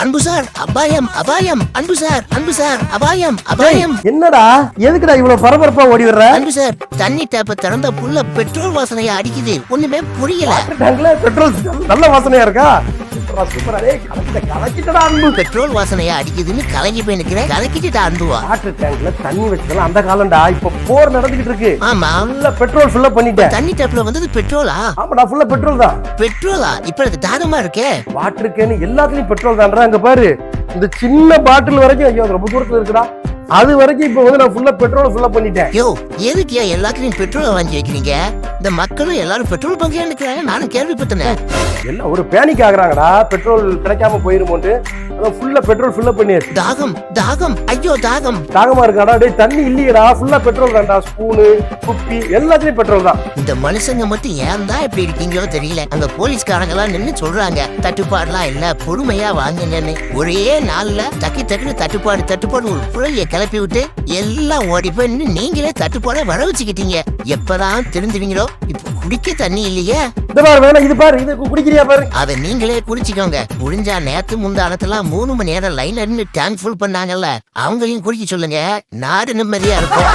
அன்பு சார் அபாயம் அபாயம், அன்பு சார் அபாயம் அபாயம். என்னடா எதுக்குடா இவ்வளவு பரபரப்பா ஓடி வர்ற? அன்பு சார், தண்ணி டேப்ப திறந்த புள்ள பெட்ரோல் வாசனையா அடிக்குது, ஒண்ணுமே புரியல. பெட்ரோல் நல்ல வாசனையா இருக்கா? பெட்ரோல் வாசனையா அடிக்குதுன்னு கலங்கி போய் நிக்கிறேன். கலக்கிட்டுடா அன்புவா. வாட்டர் டேங்க்ல தண்ணி வச்சதெல்லாம் அந்த காலம்டா. இப்ப போர் நடந்துகிட்டு இருக்கு. ஆமா, ஃபுல்லா பெட்ரோல் ஃபில் பண்ணிட்டேன். தண்ணி டேப்ல வந்தது பெட்ரோலா? ஆமாடா, ஃபுல்லா பெட்ரோல் தான். பெட்ரோலா? இப்ப அது தாகமா இருக்கே. வாட்டர் கேன் எல்லாத்துலயும் பெட்ரோல் தான்டா. அங்க பாரு, இந்த சின்ன பாட்டில் வரைக்கும், ஐயோ ரொம்ப தூரத்துல இருக்குடா, அது வரைக்கும் இப்ப வந்து நான் ஃபுல்லா பெட்ரோல் ஃபில் பண்ணிட்டேன். யோ, எதுக்கியா எல்லாத்துலயும் பெட்ரோல் வாங்கி வைக்கிறீங்க? இந்த மக்களும் எல்லாரும் பெட்ரோல் பங்கையா நிக்கிறாங்க, நானும் கேள்விப்பட்டேன். எல்லாம் ஒரு பேனிக் ஆகுறாங்கடா, பெட்ரோல் கிடைக்காம போயிருமோன்ட்டு. அதான் ஃபுல்லா பெட்ரோல் ஃபில் பண்ணியாச்சு. தாகம் தாகம், ஐயோ தாகம். தாகமா இருக்காடா? டேய் தண்ணி இல்லையடா, ஃபுல்லா பெட்ரோல் தான்டா. ஸ்பூனு, குப்பி எல்லாத்துலயும் பெட்ரோல் தான். இந்த மனுஷங்க மட்டும் ஏன் தான் இப்படி இருக்கீங்களோ தெரியல. அங்க போலீஸ்காரங்க எல்லாம் நின்னு சொல்றாங்க தட்டுப்பாடுலாம் இல்ல, பொறுமையா வாங்குங்கன்னு. ஒரே நாள்ல டக்குன்னு தட்டுப்பாடு ஒரு புழைய கிளப்பி விட்டு எல்லாம் ஓடி போய் நீங்களே தட்டுப்பாட வர வச்சுக்கிட்டீங்க. எப்பதான் திருந்துவீங்களோ? இப்ப குடிக்க தண்ணி இல்லையே. இது பாரு, வேணா இது பாரு, இது குடிக்கிறியா பாரு. அதை நீங்களே குடிச்சுக்கோங்க. முடிஞ்சா நேத்து முந்தானத்தெல்லாம் 3 மணி நேரம் லைன்ல இருந்து டேங்க் ஃபுல் பண்ணாங்கல்ல, அவங்களையும் குடிக்க சொல்லுங்க. நாடு நிம்மதியா இருக்கும்.